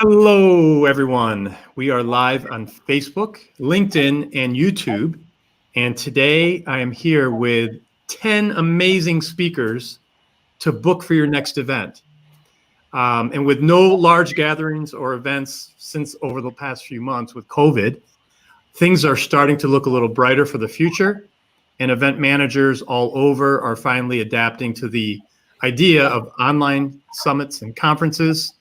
Hello, everyone. We are live on Facebook, LinkedIn, and YouTube. And today I am here with 10 amazing speakers to book for your next event. And with no large gatherings or events since over the past few months with COVID, things are starting to look a little brighter for the future. And event managers all over are finally adapting to the idea of online summits and conferences.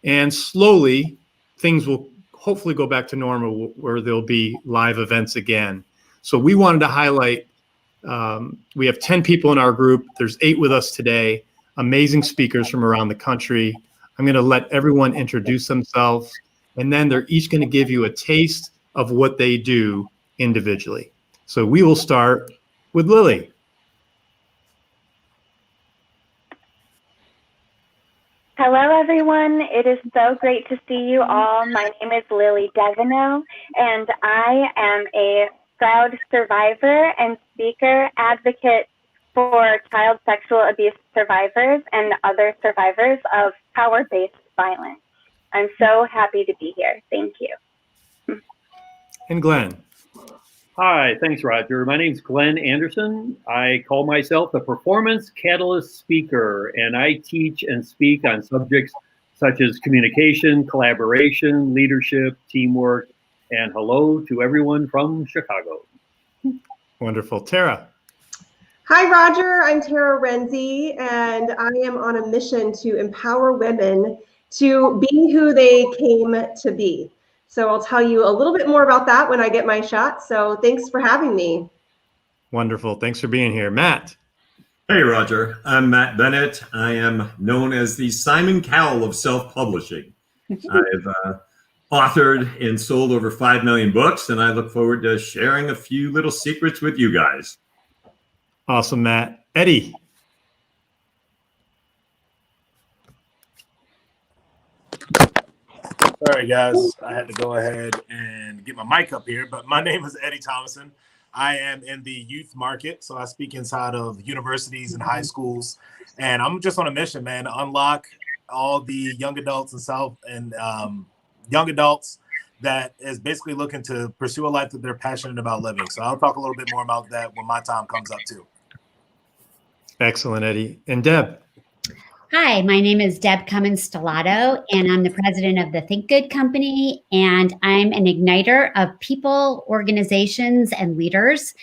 And slowly, things will hopefully go back to normal where there'll be live events again. So we wanted to highlight, we have 10 people in our group. There's 8 with us today, amazing speakers from around the country. I'm going to let everyone introduce themselves, and then they're each going to give you a taste of what they do individually. So we will start with Lili. Hello, everyone. It is so great to see you all. My name is Lili Deveneau, and I am a proud survivor and speaker advocate for child sexual abuse survivors and other survivors of power-based violence. I'm so happy to be here. Thank you. And Glenn. Hi, thanks, Roger. My name's Glenn Anderson. I call myself a performance catalyst speaker, and I teach and speak on subjects such as communication, collaboration, leadership, teamwork, and hello to everyone from Chicago. Wonderful. Tara. Hi, Roger. I'm Tara Renze, and I am on a mission to empower women to be who they came to be. So I'll tell you a little bit more about that when I get my shot. So thanks for having me. Wonderful. Thanks for being here. Matt. Hey, Roger. I'm Matt Bennett. I am known as the Simon Cowell of self-publishing. I've authored and sold over 5 million books, and I look forward to sharing a few little secrets with you guys. Awesome, Matt. Eddie. Sorry, guys. I had to go ahead and get my mic up here, but my name is Eddie Thomason. I am in the youth market, so I speak inside of universities and high schools, and I'm just on a mission, man, to unlock all the young adults and young adults that is basically looking to pursue a life that they're passionate about living. So I'll talk a little bit more about that when my time comes up too. Excellent, Eddie. And Deb. Hi, my name is Deb Cummins Stellato, and I'm the president of the Think Good Company, and I'm an igniter of people, organizations, and leaders.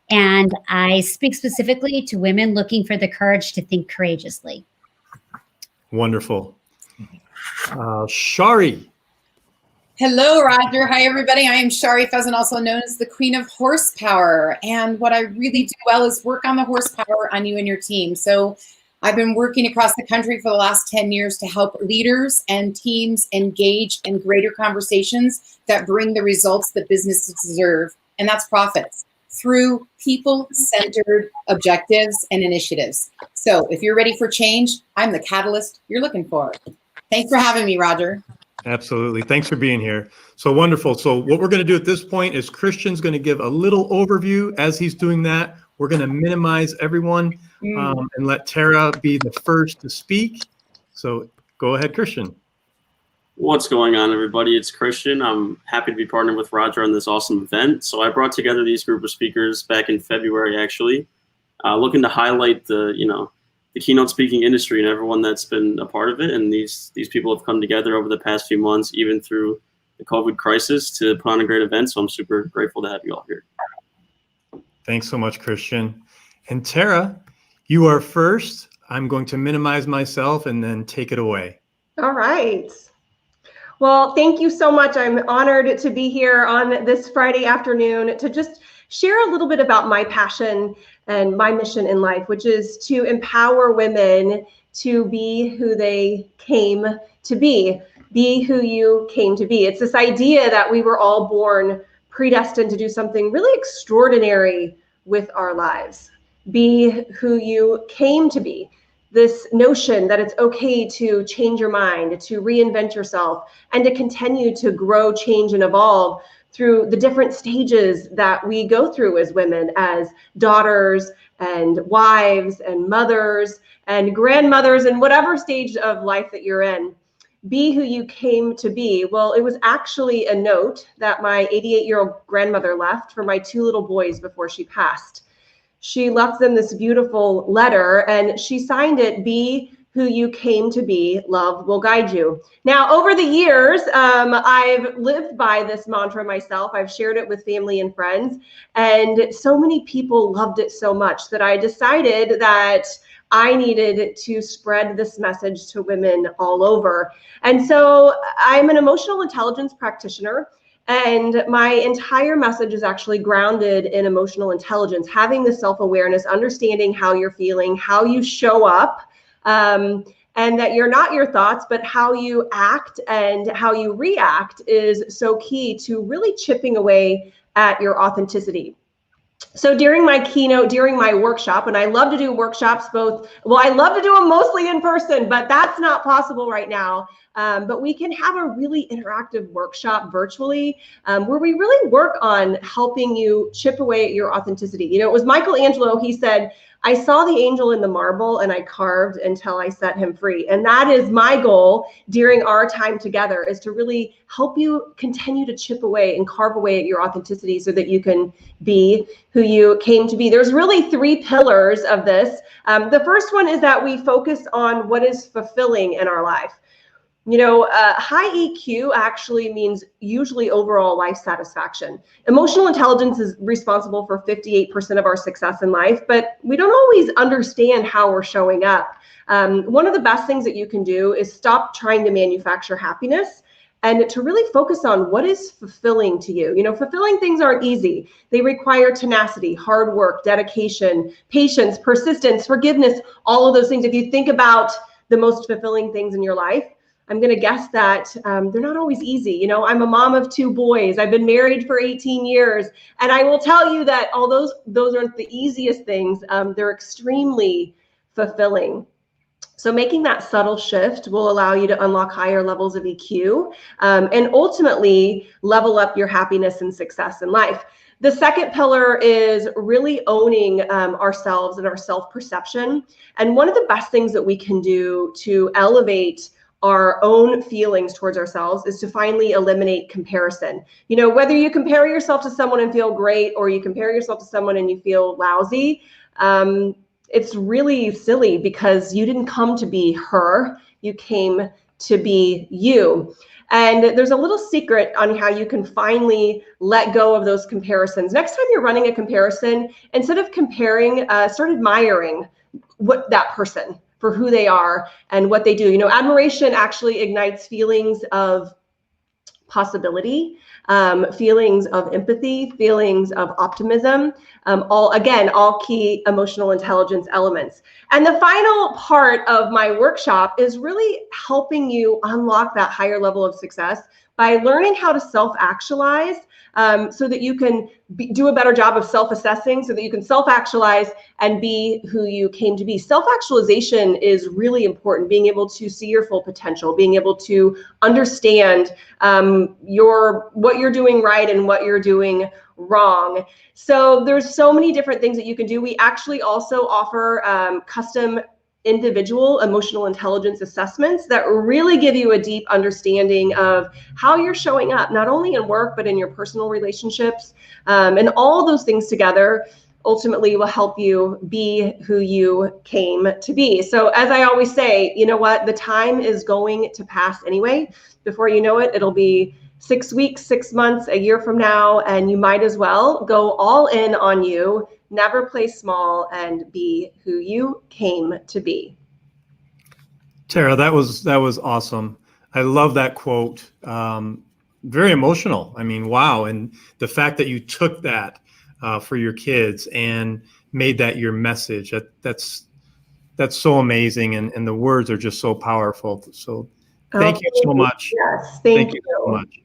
And I speak specifically to women looking for the courage to think courageously. Wonderful. Shari. Hello, Roger. Hi, everybody. I am Shari Pheasant, also known as the Queen of Horsepower. And what I really do well is work on the horsepower on you and your team. So I've been working across the country for the last 10 years to help leaders and teams engage in greater conversations that bring the results that businesses deserve, and that's profits, through people-centered objectives and initiatives. So if you're ready for change, I'm the catalyst you're looking for. Thanks for having me, Roger. Absolutely. Thanks for being here. So wonderful. So what we're going to do at this point is Christian's going to give a little overview. As he's doing that, we're going to minimize everyone and let Tara be the first to speak. So go ahead, Christian. What's going on, everybody? It's Christian. I'm happy to be partnered with Roger on this awesome event. So I brought together these group of speakers back in February, actually, looking to highlight the keynote speaking industry and everyone that's been a part of it. And these people have come together over the past few months, even through the COVID crisis, to put on a great event. So I'm super grateful to have you all here. Thanks so much, Christian. And Tara, you are first. I'm going to minimize myself and then take it away. All right. Well, thank you so much. I'm honored to be here on this Friday afternoon to just share a little bit about my passion and my mission in life, which is to empower women to be who they came to be who you came to be. It's this idea that we were all born predestined to do something really extraordinary with our lives. Be who you came to be. This notion that it's okay to change your mind, to reinvent yourself, and to continue to grow, change, and evolve through the different stages that we go through as women, as daughters and wives and mothers and grandmothers and whatever stage of life that you're in. be who you came to be. Well, it was actually a note that my 88-year-old grandmother left for my 2 little boys before she passed. She left them this beautiful letter, and she signed it, "Be who you came to be, love will guide you." Now, over the years, I've lived by this mantra myself. I've shared it with family and friends, and so many people loved it so much that I decided that I needed to spread this message to women all over. And so I'm an emotional intelligence practitioner, and my entire message is actually grounded in emotional intelligence, having the self-awareness, understanding how you're feeling, how you show up, and that you're not your thoughts, but how you act and how you react is so key to really chipping away at your authenticity. So during my keynote, during my workshop, and I love to do workshops I love to do them mostly in person, but that's not possible right now. But we can have a really interactive workshop virtually where we really work on helping you chip away at your authenticity. You know, it was Michelangelo, he said, "I saw the angel in the marble and I carved until I set him free." And that is my goal during our time together, is to really help you continue to chip away and carve away at your authenticity so that you can be who you came to be. There's really 3 pillars of this. The first one is that we focus on what is fulfilling in our life. You know, high EQ actually means usually overall life satisfaction. Emotional intelligence is responsible for 58% of our success in life, but we don't always understand how we're showing up. One of the best things that you can do is stop trying to manufacture happiness and to really focus on what is fulfilling to you. You know, fulfilling things aren't easy. They require tenacity, hard work, dedication, patience, persistence, forgiveness, all of those things. If you think about the most fulfilling things in your life, I'm going to guess that they're not always easy. You know, I'm a mom of 2 boys. I've been married for 18 years. And I will tell you that although those aren't the easiest things, they're extremely fulfilling. So making that subtle shift will allow you to unlock higher levels of EQ and ultimately level up your happiness and success in life. The second pillar is really owning ourselves and our self-perception. And one of the best things that we can do to elevate our own feelings towards ourselves is to finally eliminate comparison. You know, whether you compare yourself to someone and feel great, or you compare yourself to someone and you feel lousy, it's really silly, because you didn't come to be her, you came to be you. And there's a little secret on how you can finally let go of those comparisons. Next time you're running a comparison, instead of comparing, start admiring what that person, for who they are and what they do. You know, admiration actually ignites feelings of possibility, feelings of empathy, feelings of optimism, all key emotional intelligence elements. And the final part of my workshop is really helping you unlock that higher level of success by learning how to self-actualize, so that you can do a better job of self-assessing, so that you can self-actualize and be who you came to be. Self-actualization is really important, being able to see your full potential, being able to understand what you're doing right and what you're doing wrong. So there's so many different things that you can do. We actually also offer custom individual emotional intelligence assessments that really give you a deep understanding of how you're showing up, not only in work, but in your personal relationships. And all those things together ultimately will help you be who you came to be. So as I always say, you know what, the time is going to pass anyway. Before you know it, it'll be 6 weeks, 6 months, a year from now, and you might as well go all in on you. Never play small, and be who you came to be. Tara, that was awesome. I love that quote. Very emotional. I mean, wow. And the fact that you took that for your kids and made that your message, that's so amazing. And the words are just so powerful. So thank you so much. Yes, thank you so much.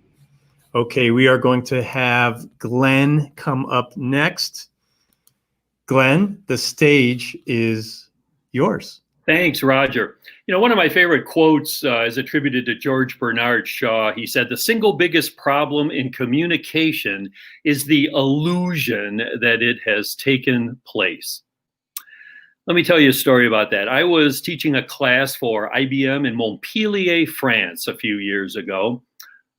Okay, we are going to have Glenn come up next. Glenn, the stage is yours. Thanks, Roger. You know, one of my favorite quotes is attributed to George Bernard Shaw. He said, "The single biggest problem in communication is the illusion that it has taken place." Let me tell you a story about that. I was teaching a class for IBM in Montpellier, France a few years ago.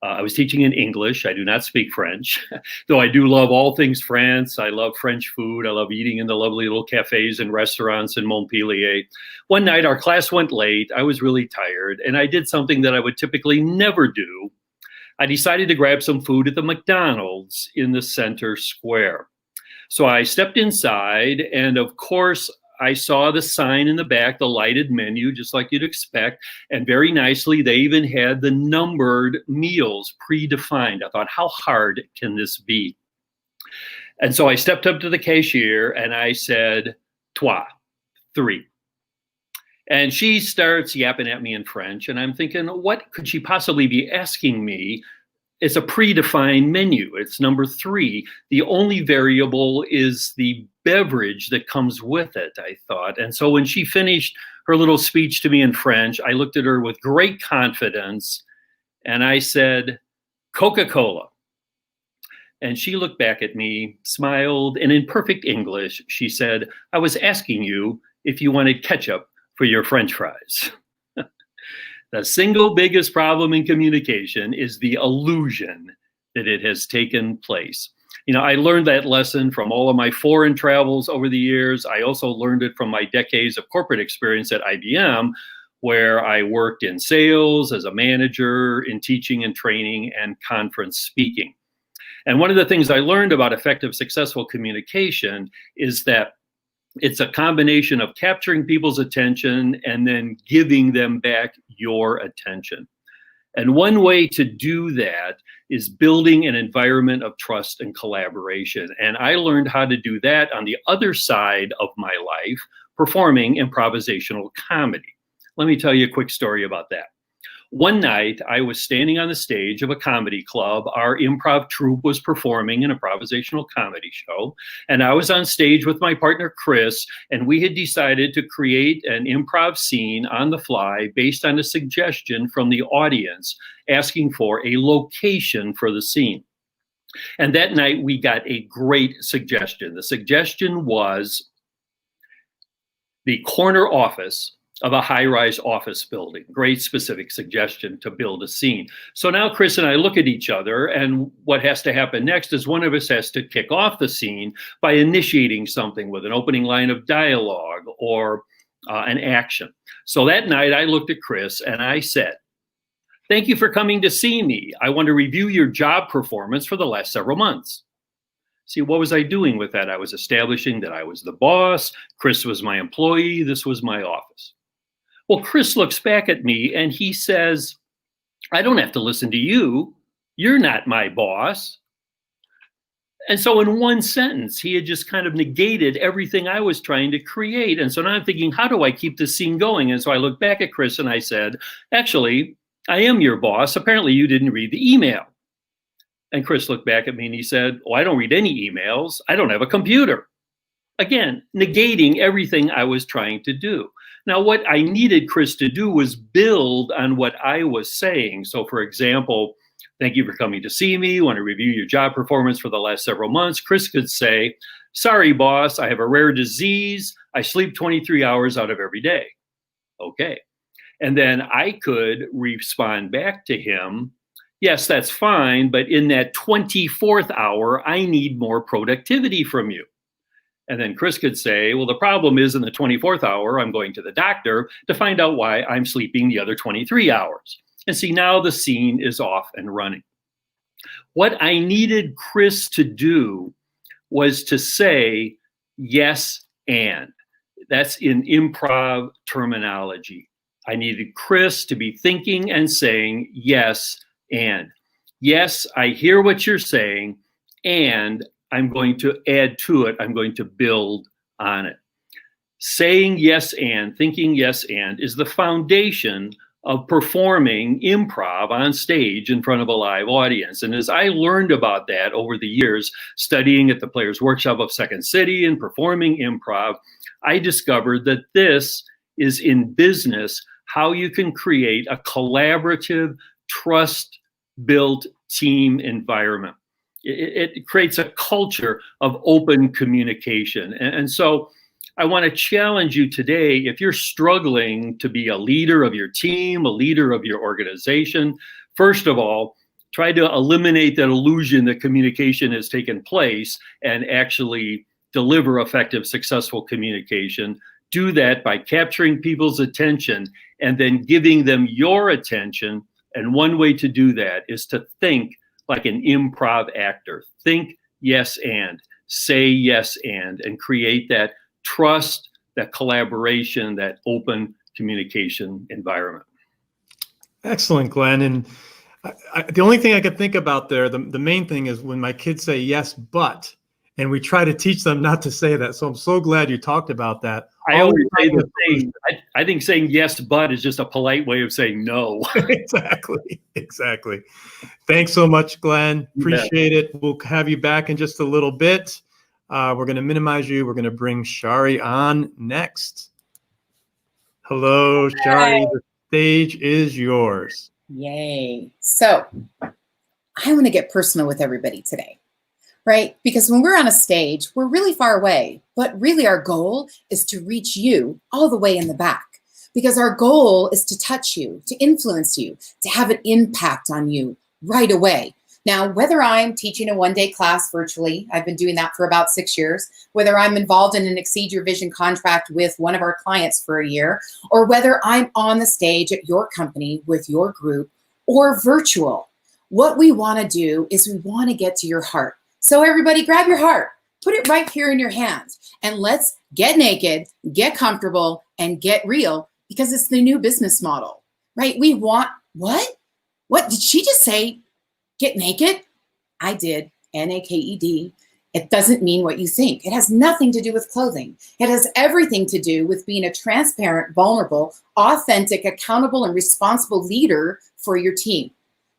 I was teaching in English. I do not speak French, though I do love all things France. I love French food. I love eating in the lovely little cafes and restaurants in Montpellier. One night, our class went late. I was really tired, and I did something that I would typically never do. I decided to grab some food at the McDonald's in the center square. So I stepped inside, and of course, I saw the sign in the back, the lighted menu, just like you'd expect. And very nicely, they even had the numbered meals predefined. I thought, how hard can this be? And so I stepped up to the cashier and I said, trois, 3. And she starts yapping at me in French. And I'm thinking, what could she possibly be asking me? It's a predefined menu. It's number 3. The only variable is the beverage that comes with it, I thought. And so when she finished her little speech to me in French, I looked at her with great confidence and I said, Coca-Cola. And she looked back at me, smiled, and in perfect English, she said, I was asking you if you wanted ketchup for your French fries. The single biggest problem in communication is the illusion that it has taken place. You know, I learned that lesson from all of my foreign travels over the years. I also learned it from my decades of corporate experience at IBM, where I worked in sales, as a manager, in teaching and training, and conference speaking. And one of the things I learned about effective, successful communication is that it's a combination of capturing people's attention and then giving them back your attention. And one way to do that is building an environment of trust and collaboration. And I learned how to do that on the other side of my life, performing improvisational comedy. Let me tell you a quick story about that. One night, I was standing on the stage of a comedy club. Our improv troupe was performing an improvisational comedy show. And I was on stage with my partner, Chris, and we had decided to create an improv scene on the fly based on a suggestion from the audience asking for a location for the scene. And that night, we got a great suggestion. The suggestion was the corner office of a high-rise office building. Great specific suggestion to build a scene. So now Chris and I look at each other, and what has to happen next is one of us has to kick off the scene by initiating something with an opening line of dialogue or an action. So that night I looked at Chris and I said, thank you for coming to see me. I want to review your job performance for the last several months. See, what was I doing with that? I was establishing that I was the boss, Chris was my employee, this was my office. Well, Chris looks back at me and he says, I don't have to listen to you. You're not my boss. And so in one sentence, he had just kind of negated everything I was trying to create. And so now I'm thinking, how do I keep this scene going? And so I looked back at Chris and I said, actually, I am your boss. Apparently you didn't read the email. And Chris looked back at me and he said, oh, I don't read any emails. I don't have a computer. Again, negating everything I was trying to do. Now, what I needed Chris to do was build on what I was saying. So, for example, thank you for coming to see me. Want to review your job performance for the last several months. Chris could say, sorry, boss, I have a rare disease. I sleep 23 hours out of every day. Okay. And then I could respond back to him, yes, that's fine, but in that 24th hour, I need more productivity from you. And then Chris could say, well, the problem is in the 24th hour, I'm going to the doctor to find out why I'm sleeping the other 23 hours. And see, now the scene is off and running. What I needed Chris to do was to say, yes, and. That's in improv terminology. I needed Chris to be thinking and saying, yes, and. Yes, I hear what you're saying, and I'm going to add to it. I'm going to build on it. Saying yes and, thinking yes and is the foundation of performing improv on stage in front of a live audience. And as I learned about that over the years, studying at the Players Workshop of Second City and performing improv, I discovered that this is in business how you can create a collaborative, trust-built team environment. It creates a culture of open communication. And so I want to challenge you today, if you're struggling to be a leader of your team, a leader of your organization, first of all, try to eliminate that illusion that communication has taken place and actually deliver effective, successful communication. Do that by capturing people's attention and then giving them your attention. And one way to do that is to think like an improv actor. Think yes and, say yes and create that trust, that collaboration, that open communication environment. Excellent, Glenn. And the only thing I could think about there, the main thing is when my kids say yes, but, and we try to teach them not to say that. So I'm so glad you talked about that. I always say the same. I think saying yes, but is just a polite way of saying no. Exactly. Thanks so much, Glenn. Appreciate it. We'll have you back in just a little bit. We're going to minimize you. We're going to bring Shari on next. Hello, Shari. The stage is yours. Yay. So I want to get personal with everybody today, right? Because when we're on a stage, we're really far away, but really our goal is to reach you all the way in the back, because our goal is to touch you, to influence you, to have an impact on you right away. Now, whether I'm teaching a one-day class virtually, I've been doing that for about 6 years, whether I'm involved in an Exceed Your Vision contract with one of our clients for a year, or whether I'm on the stage at your company with your group or virtual, what we want to do is we want to get to your heart. So everybody grab your heart, put it right here in your hands, and let's get naked, get comfortable, and get real, because it's the new business model, right? We want, what? What did she just say? Get naked? I did, N-A-K-E-D. It doesn't mean what you think. It has nothing to do with clothing. It has everything to do with being a transparent, vulnerable, authentic, accountable, and responsible leader for your team.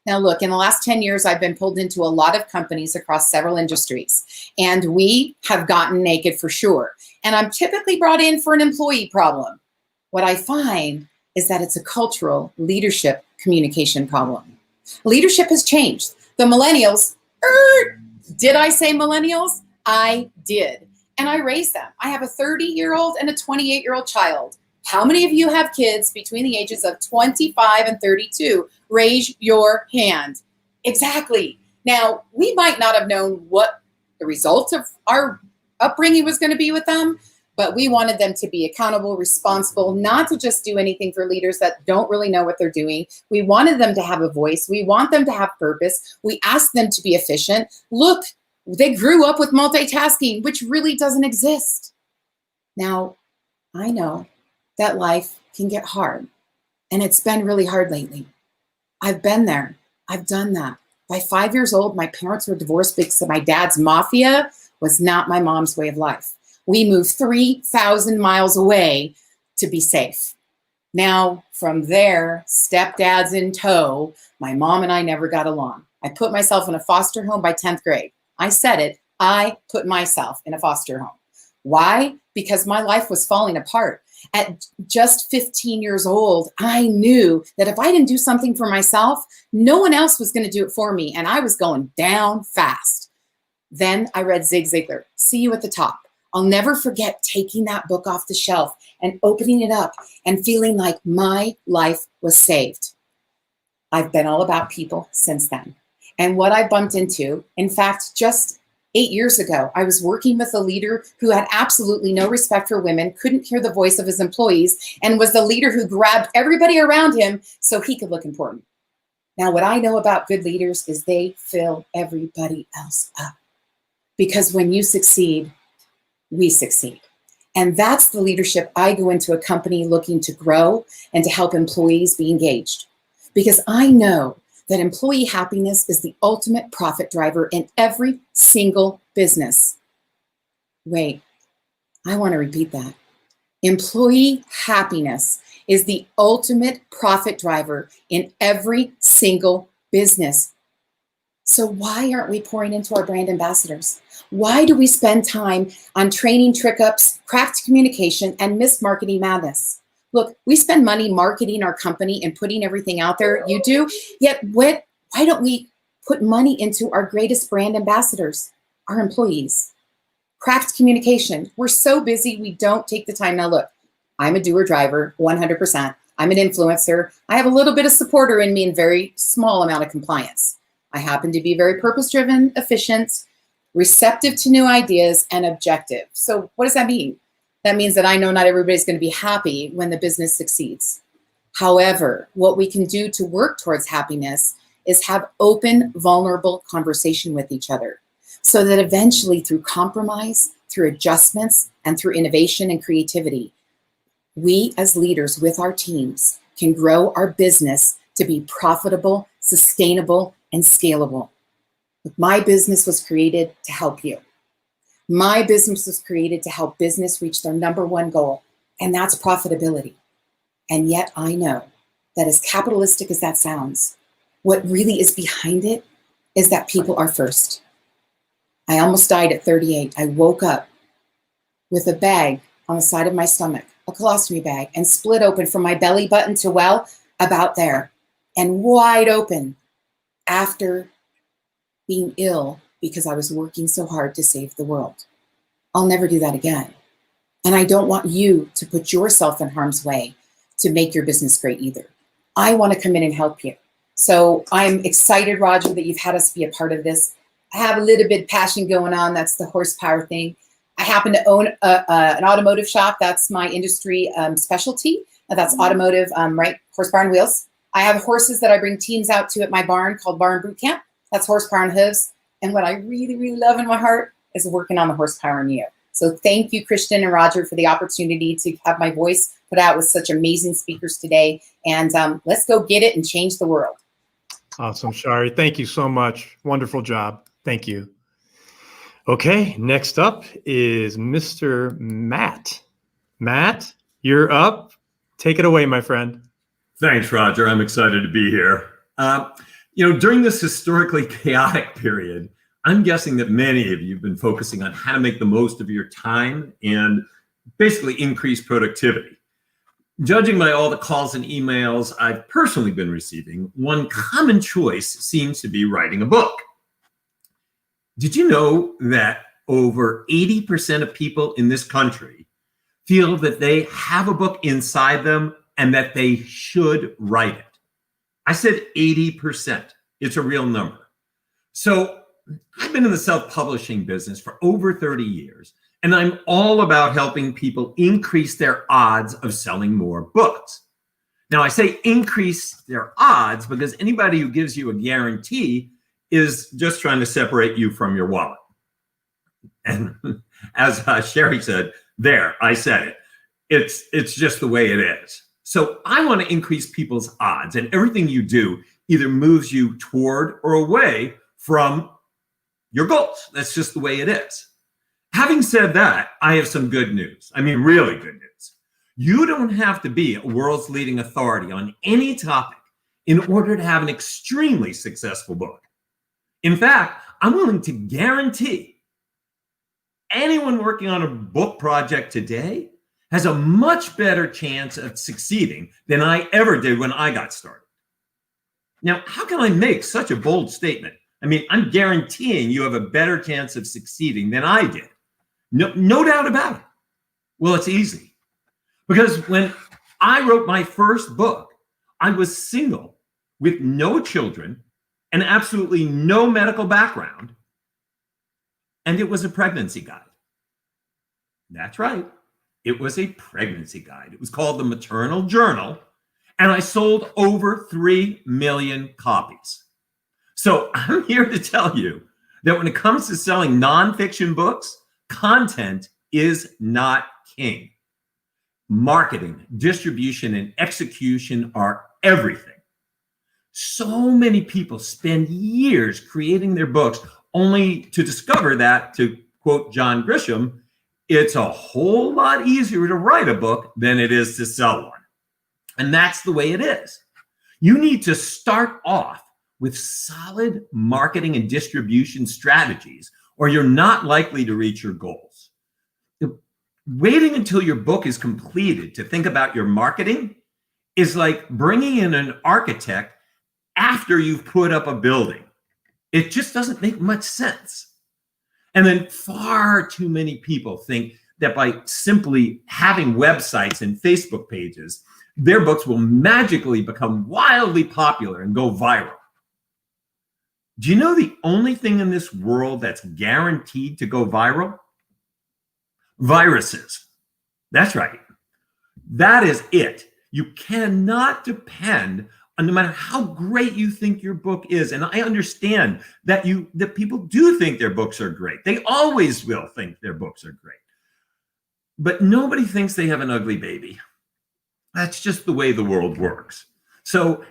Now look, in the last 10 years, I've been pulled into a lot of companies across several industries, and we have gotten naked for sure. And I'm typically brought in for an employee problem. What I find is that it's a cultural leadership communication problem. Leadership has changed. The millennials, did I say millennials? I did. And I raised them. I have a 30-year-old and a 28-year-old child. How many of you have kids between the ages of 25 and 32? Raise your hand. Exactly. Now, we might not have known what the result of our upbringing was going to be with them, but we wanted them to be accountable, responsible, not to just do anything for leaders that don't really know what they're doing. We wanted them to have a voice. We want them to have purpose. We asked them to be efficient. Look, they grew up with multitasking, which really doesn't exist. Now, I know that life can get hard, and it's been really hard lately. I've been there. I've done that. By 5 years old, my parents were divorced because my dad's mafia was not my mom's way of life. We moved 3,000 miles away to be safe. Now, from there, stepdad's in tow. My mom and I never got along. I put myself in a foster home by 10th grade. I said it. I put myself in a foster home. Why? Because my life was falling apart. At just 15 years old, I knew that if I didn't do something for myself, no one else was going to do it for me, and I was going down fast. Then I read Zig Ziglar, See You at the Top. I'll never forget taking that book off the shelf and opening it up and feeling like my life was saved. I've been all about people since then. And what I bumped into, in fact, just 8 years ago, I was working with a leader who had absolutely no respect for women, couldn't hear the voice of his employees, and was the leader who grabbed everybody around him so he could look important. Now, what I know about good leaders is they fill everybody else up. Because when you succeed, we succeed. And that's the leadership I go into a company looking to grow and to help employees be engaged. Because I know that employee happiness is the ultimate profit driver in every single business. Wait, I want to repeat that. Employee happiness is the ultimate profit driver in every single business. So why aren't we pouring into our brand ambassadors? Why do we spend time on training trick-ups, cracked communication, and missed marketing madness? Look, we spend money marketing our company and putting everything out there. You do. Yet why don't we put money into our greatest brand ambassadors, our employees? Craft communication. We're so busy, we don't take the time. Now look, I'm a doer driver, 100%. I'm an influencer. I have a little bit of supporter in me and very small amount of compliance. I happen to be very purpose-driven, efficient, receptive to new ideas, and objective. So what does that mean? That means that I know not everybody's going to be happy when the business succeeds. However, what we can do to work towards happiness is have open, vulnerable conversation with each other, so that eventually through compromise, through adjustments, and through innovation and creativity, we as leaders with our teams can grow our business to be profitable, sustainable, and scalable. My business was created to help you. My business was created to help business reach their number one goal, and that's profitability. And yet I know that as capitalistic as that sounds, what really is behind it is that people are first. I almost died at 38. I woke up with a bag on the side of my stomach, a colostomy bag, and split open from my belly button to, well, about there, and wide open after being ill because I was working so hard to save the world. I'll never do that again. And I don't want you to put yourself in harm's way to make your business great either. I want to come in and help you. So I'm excited, Roger, that you've had us be a part of this. I have a little bit of passion going on. That's the horsepower thing. I happen to own an automotive shop. That's my industry specialty. That's automotive, right? Horsepower and wheels. I have horses that I bring teams out to at my barn called Barn Boot Camp. That's horsepower and hooves. And what I really, really love in my heart is working on the horsepower in you. So thank you, Christian and Roger, for the opportunity to have my voice put out with such amazing speakers today. And let's go get it and change the world. Awesome, Shari. Thank you so much. Wonderful job. Thank you. Okay, next up is Mr. Matt. Matt, you're up. Take it away, my friend. Thanks, Roger. I'm excited to be here. During this historically chaotic period, I'm guessing that many of you have been focusing on how to make the most of your time and basically increase productivity. Judging by all the calls and emails I've personally been receiving, one common choice seems to be writing a book. Did you know that over 80% of people in this country feel that they have a book inside them and that they should write it? I said 80%. It's a real number. So I've been in the self-publishing business for over 30 years, and I'm all about helping people increase their odds of selling more books. Now, I say increase their odds because anybody who gives you a guarantee is just trying to separate you from your wallet. And as Shari said, there, I said it. It's just the way it is. So I want to increase people's odds, and everything you do either moves you toward or away from your goals. That's just the way it is. Having said that, I have some good news. I mean, really good news. You don't have to be a world's leading authority on any topic in order to have an extremely successful book. In fact, I'm willing to guarantee anyone working on a book project today has a much better chance of succeeding than I ever did when I got started. Now, how can I make such a bold statement? I mean, I'm guaranteeing you have a better chance of succeeding than I did. No doubt about it. Well, it's easy. Because when I wrote my first book, I was single with no children and absolutely no medical background. And it was a pregnancy guide. That's right. It was a pregnancy guide. It was called the Maternal Journal. And I sold over 3 million copies. So I'm here to tell you that when it comes to selling nonfiction books, content is not king. Marketing, distribution, and execution are everything. So many people spend years creating their books only to discover that, to quote John Grisham, it's a whole lot easier to write a book than it is to sell one. And that's the way it is. You need to start off with solid marketing and distribution strategies, or you're not likely to reach your goals. Waiting until your book is completed to think about your marketing is like bringing in an architect after you've put up a building. It just doesn't make much sense. And then far too many people think that by simply having websites and Facebook pages, their books will magically become wildly popular and go viral. Do you know the only thing in this world that's guaranteed to go viral? Viruses. That's right. That is it. You cannot depend on, no matter how great you think your book is. And I understand that people do think their books are great. They always will think their books are great. But nobody thinks they have an ugly baby. That's just the way the world works. So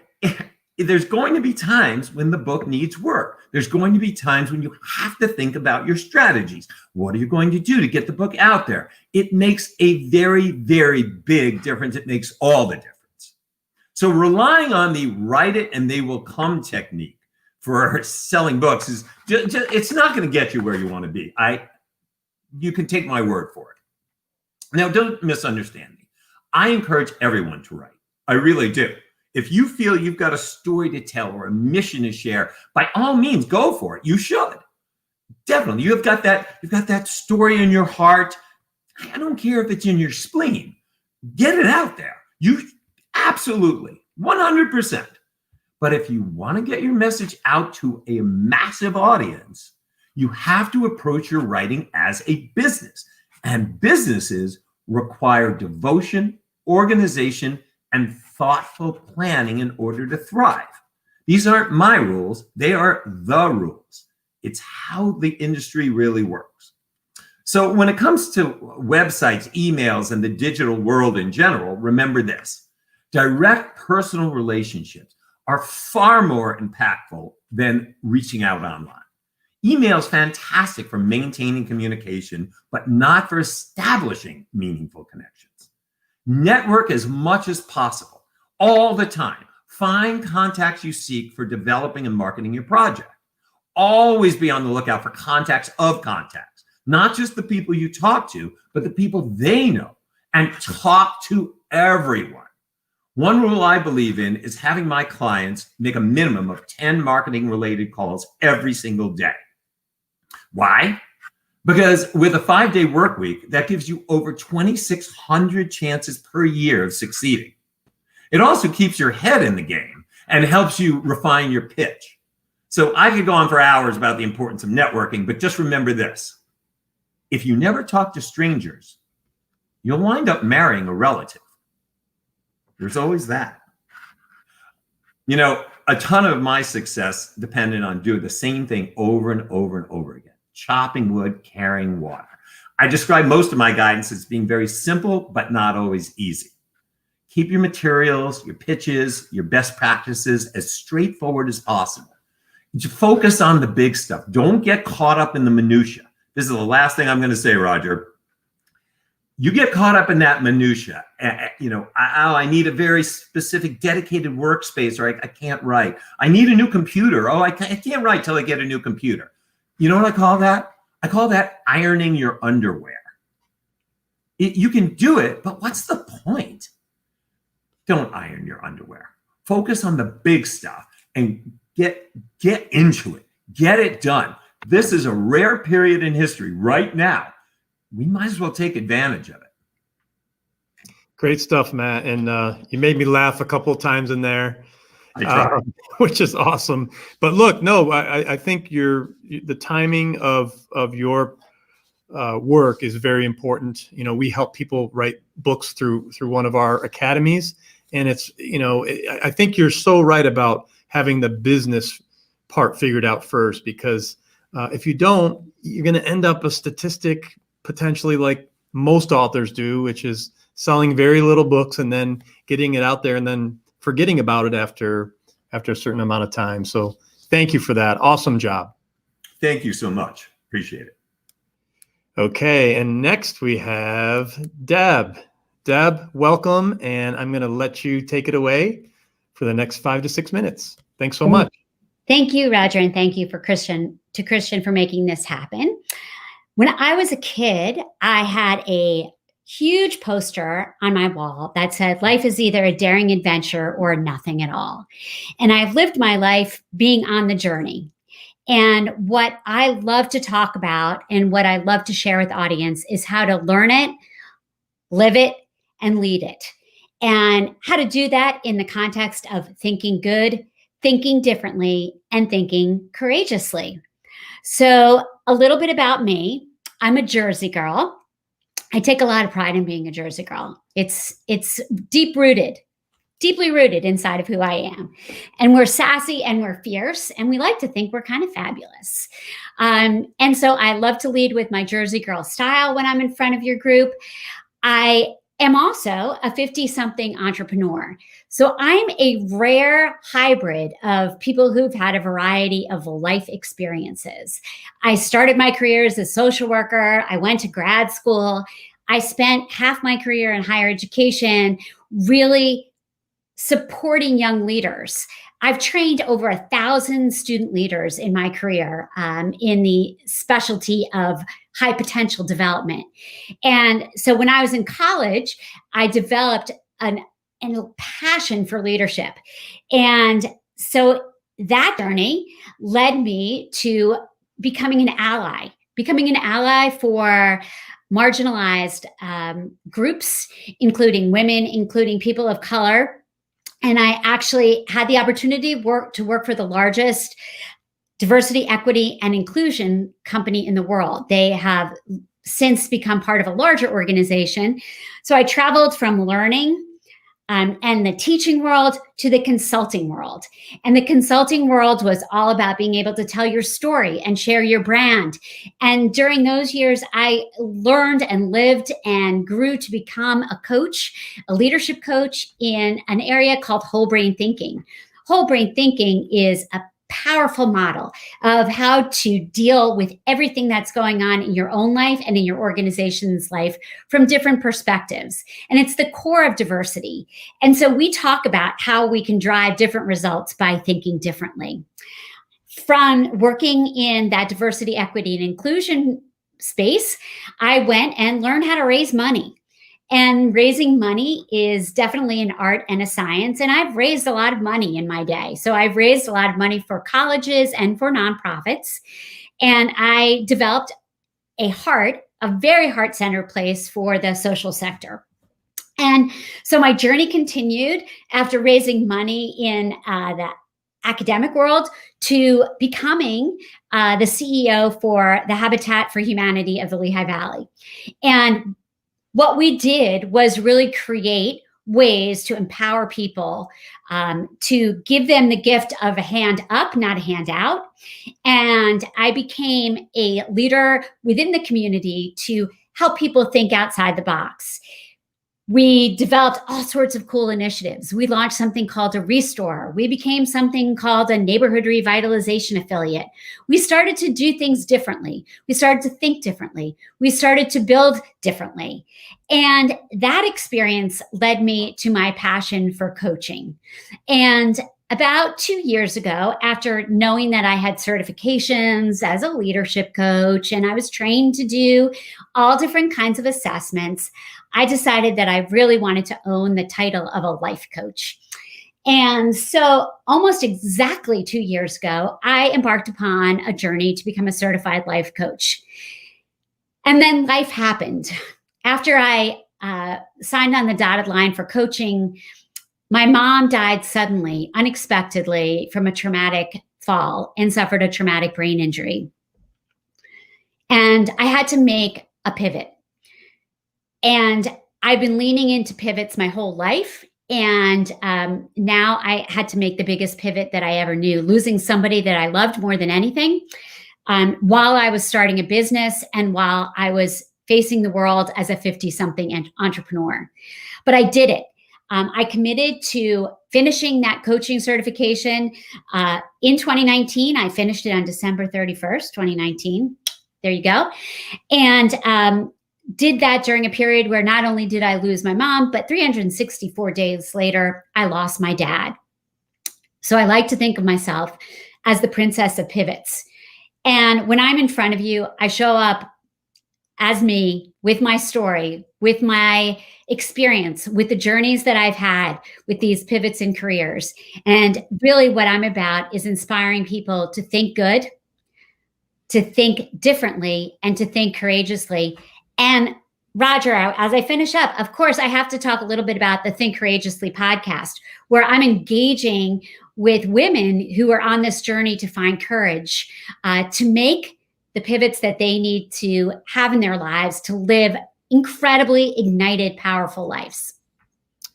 there's going to be times when the book needs work. There's going to be times when you have to think about your strategies. What are you going to do to get the book out there? It makes a very, very big difference. It makes all the difference. So relying on the write it and they will come technique for selling books is just it's not going to get you where you want to be. You can take my word for it. Now, don't misunderstand me. I encourage everyone to write. I really do. If you feel you've got a story to tell or a mission to share, by all means, go for it. You should. Definitely. You've got that story in your heart. I don't care if it's in your spleen. Get it out there. You absolutely, 100%. But if you want to get your message out to a massive audience, you have to approach your writing as a business. And businesses require devotion, organization, and thoughtful planning in order to thrive. These aren't my rules. They are the rules. It's how the industry really works. So when it comes to websites, emails, and the digital world in general, remember this. Direct personal relationships are far more impactful than reaching out online. Email is fantastic for maintaining communication, but not for establishing meaningful connections. Network as much as possible, all the time. Find contacts you seek for developing and marketing your project. Always be on the lookout for contacts of contacts, not just the people you talk to, but the people they know, and talk to everyone. One rule I believe in is having my clients make a minimum of 10 marketing-related calls every single day. Why? Because with a 5-day work week, that gives you over 2,600 chances per year of succeeding. It also keeps your head in the game and helps you refine your pitch. So I could go on for hours about the importance of networking, but just remember this. If you never talk to strangers, you'll wind up marrying a relative. There's always that. You know, a ton of my success depended on doing the same thing over and over and over again. Chopping wood, carrying water. I describe most of my guidance as being very simple, but not always easy. Keep your materials, your pitches, your best practices as straightforward as possible. Focus on the big stuff. Don't get caught up in the minutia. This is the last thing I'm going to say, Roger. You get caught up in that minutia. I need a very specific dedicated workspace, or I can't write. I need a new computer. I can't write till I get a new computer. You know what I call that? I call that ironing your underwear. You can do it, but what's the point? Don't iron your underwear. Focus on the big stuff and get into it. Get it done. This is a rare period in history right now. We might as well take advantage of it. Great stuff, Matt. And you made me laugh a couple of times in there, which is awesome. But look, no, I think the timing of your work is very important. You know, we help people write books through one of our academies. And it's, I think you're so right about having the business part figured out first, because if you don't, you're going to end up a statistic potentially like most authors do, which is selling very little books and then getting it out there and then forgetting about it after a certain amount of time. So thank you for that. Awesome job. Thank you so much. Appreciate it. Okay. And next we have Deb. Deb, welcome. And I'm going to let you take it away for the next 5 to 6 minutes. Thanks so much. Thank you, Roger. And thank you to Christian for making this happen. When I was a kid, I had a huge poster on my wall that said, life is either a daring adventure or nothing at all. And I've lived my life being on the journey. And what I love to talk about and what I love to share with the audience is how to learn it, live it, and lead it. And how to do that in the context of thinking good, thinking differently, and thinking courageously. So a little bit about me. I'm a Jersey girl. I take a lot of pride in being a Jersey girl. It's deeply rooted inside of who I am. And we're sassy and we're fierce, and we like to think we're kind of fabulous. And so I love to lead with my Jersey girl style when I'm in front of your group. I am also a 50-something entrepreneur. So I'm a rare hybrid of people who've had a variety of life experiences. I started my career as a social worker. I went to grad school. I spent half my career in higher education, really supporting young leaders. I've trained over 1,000 student leaders in my career in the specialty of high potential development. And so when I was in college, I developed a passion for leadership. And so that journey led me to becoming an ally for marginalized groups, including women, including people of color. And I actually had the opportunity to work for the largest diversity, equity, and inclusion company in the world. They have since become part of a larger organization. So I traveled from learning and the teaching world to the consulting world. And the consulting world was all about being able to tell your story and share your brand. And during those years, I learned and lived and grew to become a coach, a leadership coach in an area called whole brain thinking. Whole brain thinking is a powerful model of how to deal with everything that's going on in your own life and in your organization's life from different perspectives. And it's the core of diversity. And so we talk about how we can drive different results by thinking differently. From working in that diversity, equity, and inclusion space, I went and learned how to raise money. And raising money is definitely an art and a science. And I've raised a lot of money in my day. So I've raised a lot of money for colleges and for nonprofits. And I developed a very heart-centered place for the social sector. And so my journey continued after raising money in the academic world to becoming the CEO for the Habitat for Humanity of the Lehigh Valley. And what we did was really create ways to empower people, to give them the gift of a hand up, not a hand out. And I became a leader within the community to help people think outside the box. We developed all sorts of cool initiatives. We launched something called a Restore. We became something called a neighborhood revitalization affiliate. We started to do things differently. We started to think differently. We started to build differently. And that experience led me to my passion for coaching. And about 2 years ago, after knowing that I had certifications as a leadership coach and I was trained to do all different kinds of assessments, I decided that I really wanted to own the title of a life coach. And so almost exactly 2 years ago, I embarked upon a journey to become a certified life coach. And then life happened. After I signed on the dotted line for coaching, my mom died suddenly, unexpectedly, from a traumatic fall and suffered a traumatic brain injury. And I had to make a pivot. And I've been leaning into pivots my whole life. And now I had to make the biggest pivot that I ever knew, losing somebody that I loved more than anything while I was starting a business and while I was facing the world as a 50-something entrepreneur. But I did it. I committed to finishing that coaching certification in 2019. I finished it on December 31st, 2019. There you go. And did that during a period where not only did I lose my mom, but 364 days later, I lost my dad. So I like to think of myself as the princess of pivots. And when I'm in front of you, I show up as me, with my story, with my experience, with the journeys that I've had with these pivots in careers. And really what I'm about is inspiring people to think good, to think differently and to think courageously. And Roger, as I finish up, of course, I have to talk a little bit about the Think Courageously podcast, where I'm engaging with women who are on this journey to find courage, to make the pivots that they need to have in their lives to live incredibly ignited, powerful lives.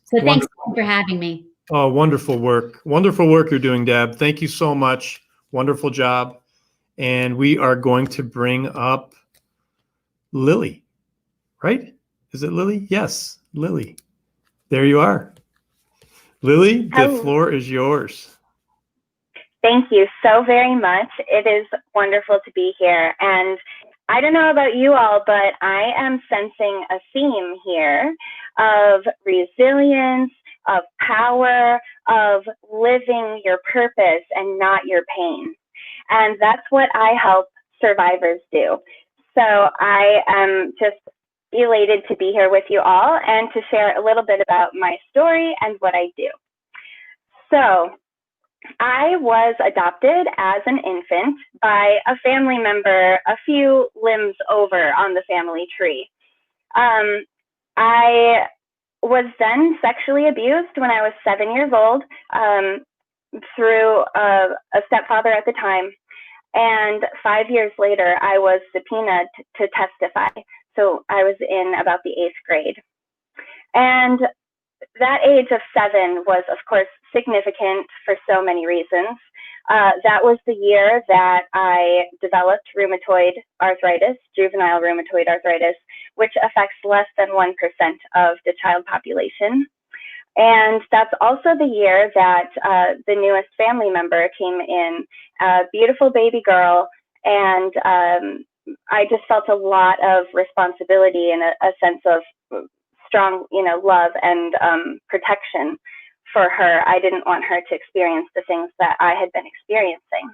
So thanks for having me. Oh, wonderful work. Wonderful work you're doing, Deb. Thank you so much. Wonderful job. And we are going to bring up Lili, right? Is it Lili? Yes, Lili. There you are. Lili, the floor is yours. Thank you so very much. It is wonderful to be here. And I don't know about you all, but I am sensing a theme here of resilience, of power, of living your purpose and not your pain. And that's what I help survivors do. So I am just elated to be here with you all and to share a little bit about my story and what I do. So I was adopted as an infant by a family member a few limbs over on the family tree. I was then sexually abused when I was 7 years old through a stepfather at the time. And 5 years later, I was subpoenaed to testify. So I was in about the 8th grade. And that age of 7 was, of course, significant for so many reasons. That was the year that I developed rheumatoid arthritis, juvenile rheumatoid arthritis, which affects less than 1% of the child population. And that's also the year that the newest family member came in, a beautiful baby girl, and I just felt a lot of responsibility and a sense of strong, love and protection for her. I didn't want her to experience the things that I had been experiencing.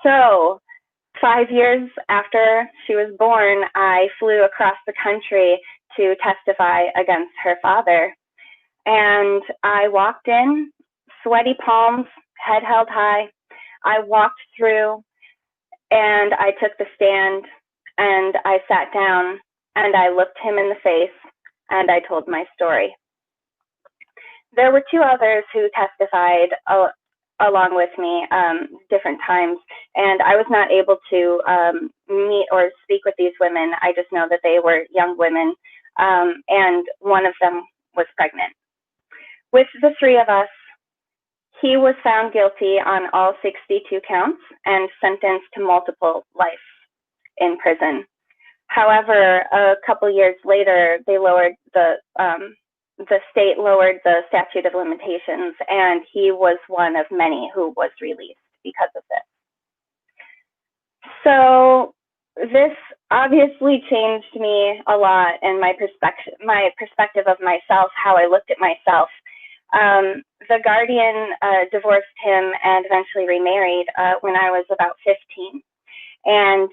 So 5 years after she was born, I flew across the country to testify against her father. And I walked in, sweaty palms, head held high. I walked through and I took the stand and I sat down and I looked him in the face and I told my story. There were 2 others who testified along with me different times, and I was not able to meet or speak with these women. I just know that they were young women, and one of them was pregnant. With the 3 of us, he was found guilty on all 62 counts and sentenced to multiple life in prison. However, a couple years later, they lowered the state lowered the statute of limitations, and he was one of many who was released because of this. So this obviously changed me a lot, and my perspective of myself, how I looked at myself. The guardian divorced him and eventually remarried when I was about 15, and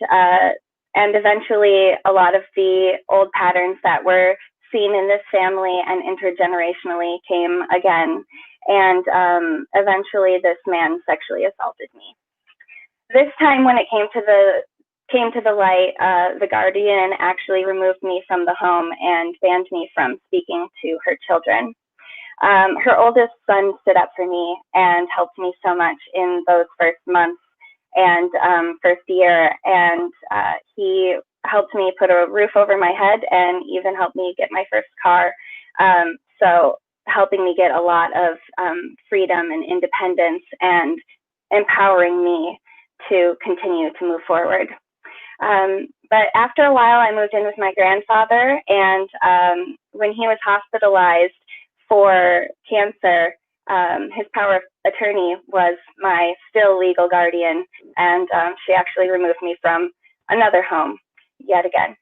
eventually a lot of the old patterns that were seen in this family and intergenerationally came again, and eventually this man sexually assaulted me. This time when it came to the light, the guardian actually removed me from the home and banned me from speaking to her children. Her oldest son stood up for me and helped me so much in those first months and first year, and he helped me put a roof over my head and even helped me get my first car. So helping me get a lot of freedom and independence and empowering me to continue to move forward. But after a while, I moved in with my grandfather, and when he was hospitalized for cancer, his power of attorney was my still legal guardian, and she actually removed me from another home yet again.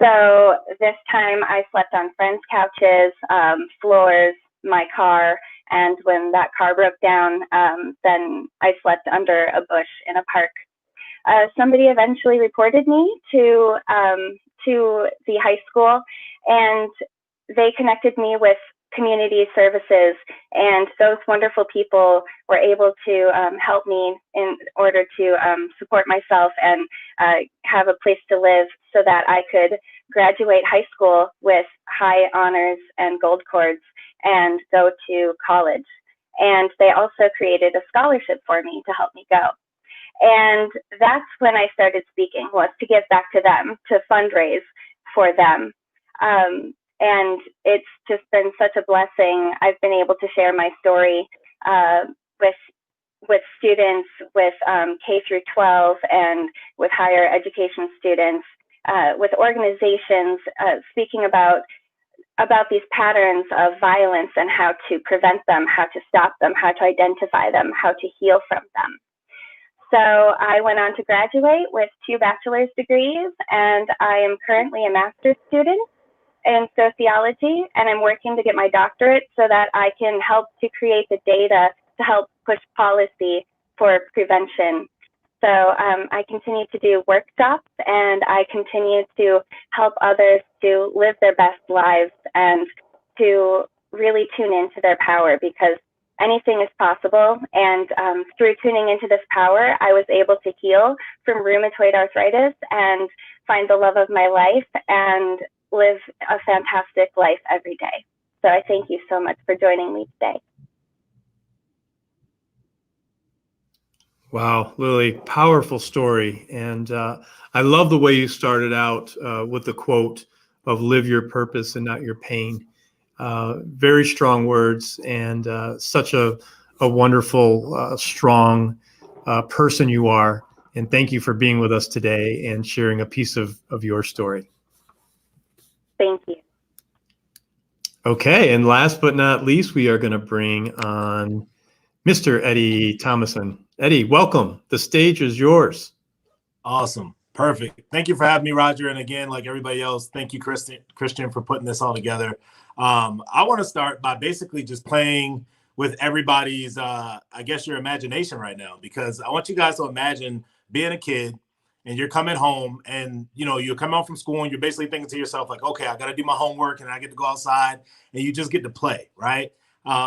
So this time I slept on friends' couches, floors, my car, and when that car broke down, then I slept under a bush in a park. Somebody eventually reported me to the high school, and they connected me with community services, and those wonderful people were able to help me in order to support myself and have a place to live so that I could graduate high school with high honors and gold cords and go to college. And they also created a scholarship for me to help me go. And that's when I started speaking, was to give back to them, to fundraise for them. And it's just been such a blessing. I've been able to share my story with students, with K through 12, and with higher education students, with organizations, speaking about these patterns of violence and how to prevent them, how to stop them, how to identify them, how to heal from them. So I went on to graduate with 2 bachelor's degrees, and I am currently a master's student in sociology, and I'm working to get my doctorate so that I can help to create the data to help push policy for prevention. So I continue to do workshops, and I continue to help others to live their best lives and to really tune into their power, because anything is possible. And through tuning into this power, I was able to heal from rheumatoid arthritis and find the love of my life and live a fantastic life every day. So I thank you so much for joining me today. Wow, Lili, powerful story. And I love the way you started out with the quote of live your purpose and not your pain. Very strong words, and such a wonderful, strong person you are. And thank you for being with us today and sharing a piece of your story. Thank you. Okay, and last but not least, we are going to bring on Mr. Eddie Thomason. Eddie, welcome. The stage is yours. Awesome. Perfect. Thank you for having me, Roger. And again, like everybody else, thank you, Christian, for putting this all together. I want to start by basically just playing with everybody's, I guess, your imagination right now, because I want you guys to imagine being a kid and you're coming home and, you're coming home from school and you're basically thinking to yourself, like, okay, I got to do my homework and I get to go outside, and you just get to play, right?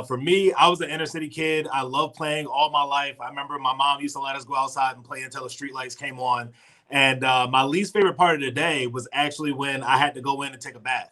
For me, I was an inner city kid. I loved playing all my life. I remember my mom used to let us go outside and play until the streetlights came on. And my least favorite part of the day was actually when I had to go in and take a bath.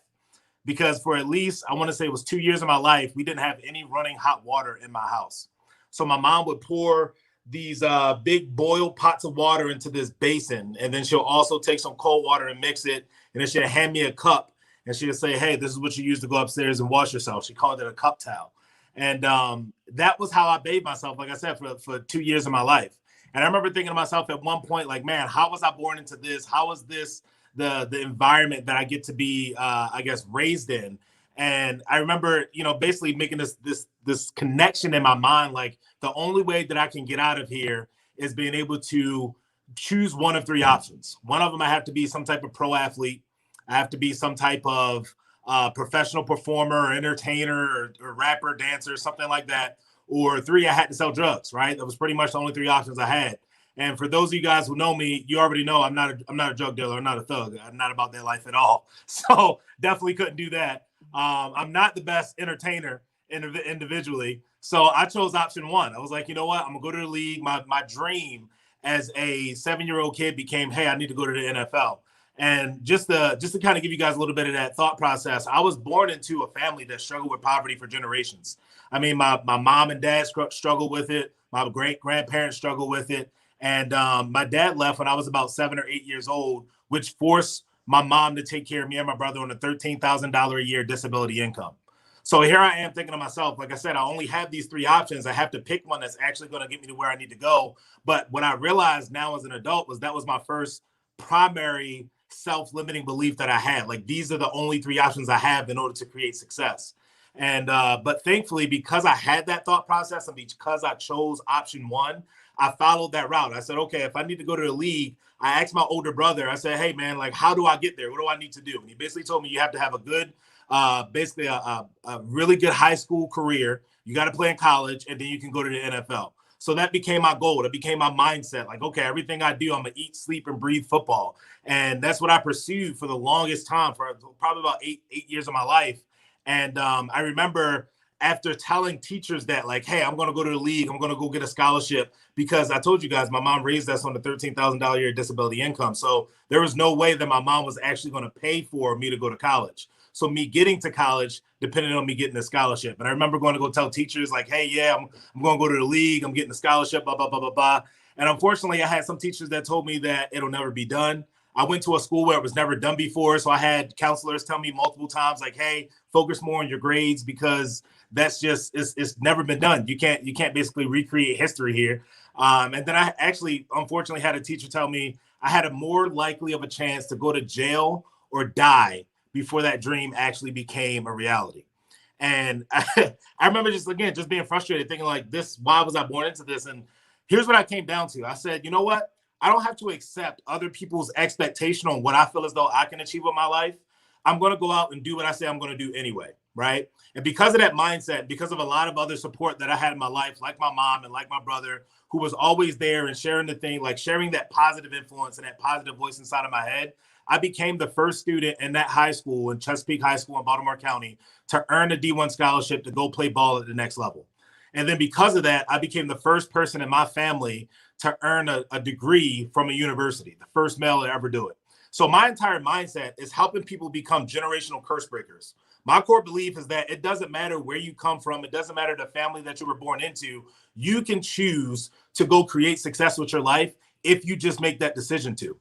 Because for at least, I want to say it was 2 years of my life, we didn't have any running hot water in my house. So my mom would pour these big boiled pots of water into this basin. And then she'll also take some cold water and mix it. And then she'll hand me a cup. And she'll say, hey, this is what you use to go upstairs and wash yourself. She called it a cup towel. And that was how I bathed myself, like I said, for 2 years of my life. And I remember thinking to myself at one point, like, man, how was I born into this? How is this the environment that I get to be, I guess, raised in? And I remember, basically making this connection in my mind, like the only way that I can get out of here is being able to choose one of 3 options. One of them, I have to be some type of pro athlete. I have to be some type of professional performer or entertainer or rapper, dancer, something like that. Or 3, I had to sell drugs, right? That was pretty much the only 3 options I had. And for those of you guys who know me, you already know I'm not a drug dealer. I'm not a thug. I'm not about that life at all. So definitely couldn't do that. I'm not the best entertainer individually. So I chose option 1. I was like, you know what? I'm gonna go to the league. My dream as a 7-year-old kid became, hey, I need to go to the NFL. And just to kind of give you guys a little bit of that thought process, I was born into a family that struggled with poverty for generations. I mean, my mom and dad struggled with it. My great-grandparents struggled with it. And my dad left when I was about 7 or 8 years old, which forced my mom to take care of me and my brother on a $13,000 a year disability income. So here I am thinking to myself, like I said, I only have these 3 options. I have to pick one that's actually going to get me to where I need to go. But what I realized now as an adult was that was my first primary self-limiting belief that I had. Like, these are the only 3 options I have in order to create success. And but thankfully, because I had that thought process and because I chose option 1, I followed that route. I said, okay, if I need to go to the league, I asked my older brother, I said, hey man, like, how do I get there? What do I need to do? And he basically told me you have to have a good, basically a really good high school career. You got to play in college, and then you can go to the NFL. So that became my goal. That became my mindset. Like, okay, everything I do, I'm going to eat, sleep, and breathe football. And that's what I pursued for the longest time, for probably about eight years of my life. And I remember after telling teachers that, like, hey, I'm going to go to the league, I'm going to go get a scholarship, because I told you guys, my mom raised us on the $13,000 a year disability income. So there was no way that my mom was actually going to pay for me to go to college. So me getting to college depended on me getting a scholarship. And I remember going to go tell teachers, like, hey, yeah, I'm going to go to the league, I'm getting a scholarship, blah, blah, blah, blah, blah. And unfortunately, I had some teachers that told me that it'll never be done. I went to a school where it was never done before. So I had counselors tell me multiple times, like, hey, focus more on your grades, because that's just, it's never been done. You can't basically recreate history here. And then I actually, unfortunately, had a teacher tell me I had a more likely of a chance to go to jail or die before that dream actually became a reality. And I remember just being frustrated, thinking like, why was I born into this? And here's what I came down to. I said, you know what? I don't have to accept other people's expectation on what I feel as though I can achieve with my life. I'm going to go out and do what I say I'm going to do anyway, right? And because of that mindset, because of a lot of other support that I had in my life, like my mom and like my brother, who was always there and sharing the thing, like sharing that positive influence and that positive voice inside of my head, I became the first student in that high school, in Chesapeake High School in Baltimore County, to earn a D1 scholarship to go play ball at the next level. And then because of that, I became the first person in my family to earn a degree from a university, the first male to ever do it. So my entire mindset is helping people become generational curse breakers. My core belief is that it doesn't matter where you come from. It doesn't matter the family that you were born into. You can choose to go create success with your life if you just make that decision to.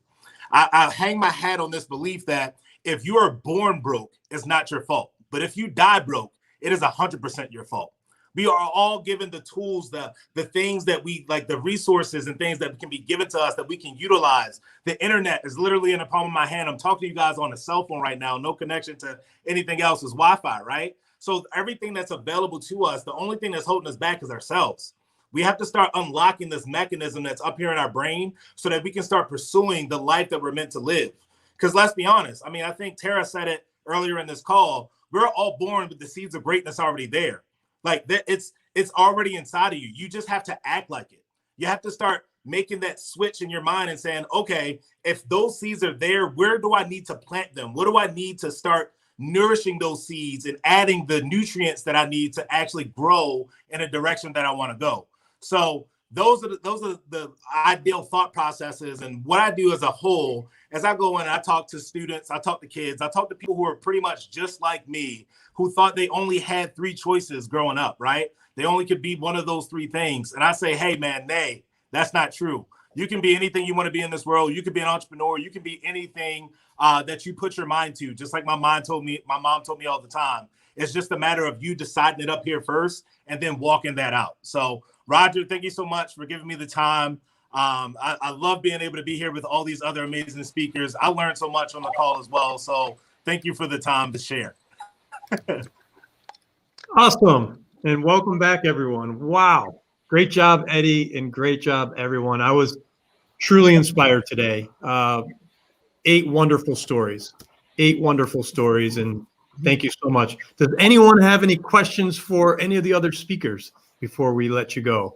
I hang my hat on this belief that if you are born broke, it's not your fault. But if you die broke, it is 100% your fault. We are all given the tools, the things that we like, the resources and things that can be given to us that we can utilize. The internet is literally in the palm of my hand. I'm talking to you guys on a cell phone right now. No connection to anything else, is Wi-Fi, right? So everything that's available to us, the only thing that's holding us back is ourselves. We have to start unlocking this mechanism that's up here in our brain so that we can start pursuing the life that we're meant to live. Because let's be honest. I mean, I think Tara said it earlier in this call. We're all born with the seeds of greatness already there. Like that, it's already inside of you. You just have to act like it. You have to start making that switch in your mind and saying, okay, if those seeds are there, where do I need to plant them? What do I need to start nourishing those seeds and adding the nutrients that I need to actually grow in a direction that I want to go? So those are the ideal thought processes. And what I do as a whole, as I go in and I talk to students, I talk to kids, I talk to people who are pretty much just like me, who thought they only had 3 choices growing up, right? They only could be one of those 3 things. And I say, hey, man, nay, that's not true. You can be anything you want to be in this world. You can be an entrepreneur. You can be anything that you put your mind to. Just like my mom told me all the time. It's just a matter of you deciding it up here first and then walking that out. So, Roger, thank you so much for giving me the time. I love being able to be here with all these other amazing speakers. I learned so much on the call as well. So thank you for the time to share. Awesome. And welcome back, everyone. Wow. Great job, Eddie, and great job, everyone. I was truly inspired today. 8 wonderful stories. 8 wonderful stories. And thank you so much. Does anyone have any questions for any of the other speakers before we let you go?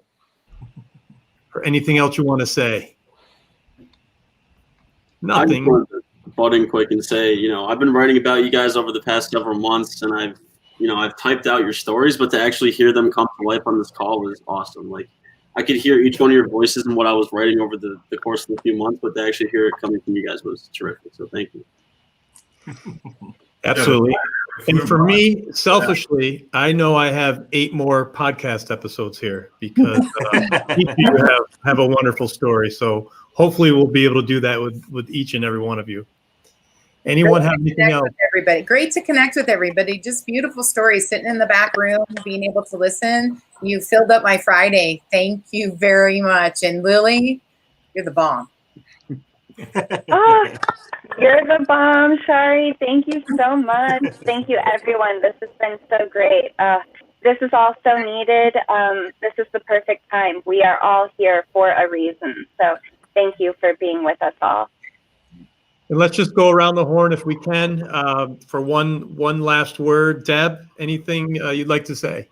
Or anything else you want to say? Nothing. I just wanted to butt in quick and say, I've been writing about you guys over the past several months, and I've typed out your stories, but to actually hear them come to life on this call was awesome. Like, I could hear each one of your voices and what I was writing over the course of a few months, but to actually hear it coming from you guys was terrific. So thank you. Absolutely. And for me, selfishly, I know I have 8 more podcast episodes here because each of you have a wonderful story. So hopefully we'll be able to do that with each and every one of you. Anyone have anything else? Everybody, great to connect with everybody. Just beautiful stories, sitting in the back room, being able to listen. You filled up my Friday. Thank you very much. And Lili, you're the bomb. Oh, you're the bomb, Shari. Thank you so much. Thank you, everyone. This has been so great. This is all so needed. This is the perfect time. We are all here for a reason. So thank you for being with us all. And let's just go around the horn if we can for one last word. Deb, anything you'd like to say?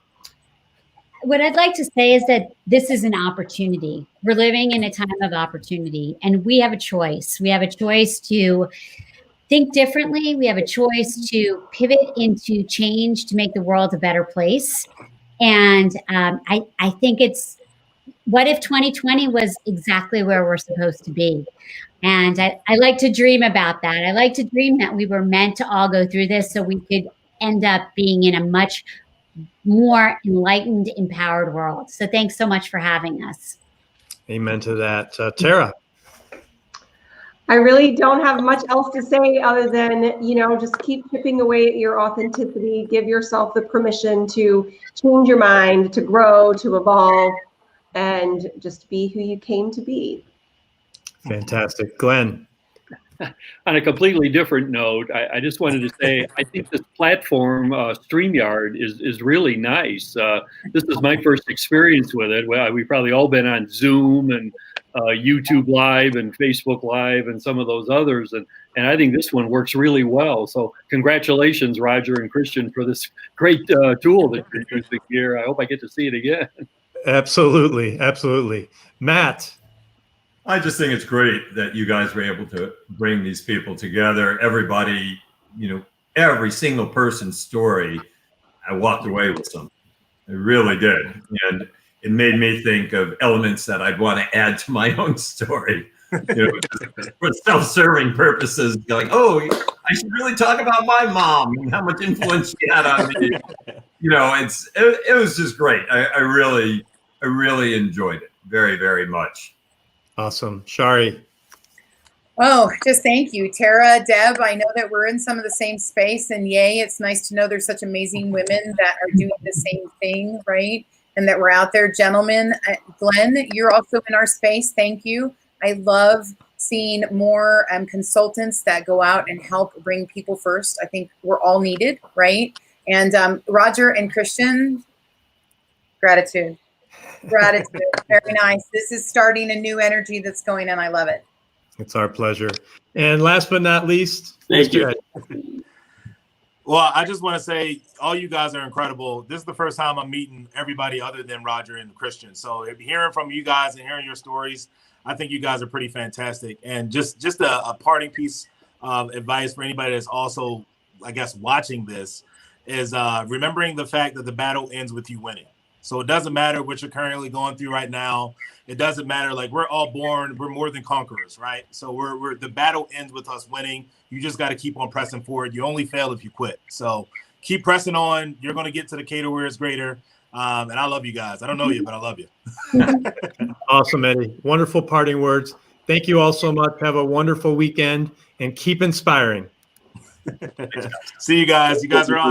What I'd like to say is that this is an opportunity. We're living in a time of opportunity, and we have a choice. We have a choice to think differently. We have a choice to pivot into change to make the world a better place. And I think it's, what if 2020 was exactly where we're supposed to be? And I like to dream about that. I like to dream that we were meant to all go through this so we could end up being in a much more enlightened, empowered world. So thanks so much for having us. Amen to that. Tara. I really don't have much else to say other than, just keep chipping away at your authenticity. Give yourself the permission to change your mind, to grow, to evolve, and just be who you came to be. Fantastic. Glenn. On a completely different note, I just wanted to say, I think this platform, StreamYard, is really nice. This is my first experience with it. Well, we've probably all been on Zoom and YouTube Live and Facebook Live and some of those others. And I think this one works really well. So congratulations, Roger and Christian, for this great tool that you're using here. I hope I get to see it again. Absolutely. Absolutely. Matt. I just think it's great that you guys were able to bring these people together. Everybody, every single person's story, I walked away with something. I really did. And it made me think of elements that I'd want to add to my own story. For self-serving purposes, going, oh, I should really talk about my mom and how much influence she had on me. It was just great. I really enjoyed it very, very much. Awesome. Shari. Oh, just thank you. Tara, Deb, I know that we're in some of the same space, and yay, it's nice to know there's such amazing women that are doing the same thing, right? And that we're out there. Gentlemen, Glenn, you're also in our space. Thank you. I love seeing more consultants that go out and help bring people first. I think we're all needed, right? And Roger and Christian, gratitude. Gratitude. Very nice. This is starting a new energy that's going on. I love it. It's our pleasure. And last but not least, Thank you. Well, I just want to say all you guys are incredible. This is the first time I'm meeting everybody other than Roger and Christian. So hearing from you guys and hearing your stories, I think you guys are pretty fantastic. And just a parting piece of advice for anybody that's also, I guess, watching this is remembering the fact that the battle ends with you winning. So it doesn't matter what you're currently going through right now. It doesn't matter. Like, we're all born, we're more than conquerors, right? So we're the battle ends with us winning. You just got to keep on pressing forward. You only fail if you quit. So keep pressing on. You're going to get to the cater where it's greater. And I love you guys. I don't know you, but I love you. Awesome, Eddie. Wonderful parting words. Thank you all so much. Have a wonderful weekend and keep inspiring. See you guys. You guys are on.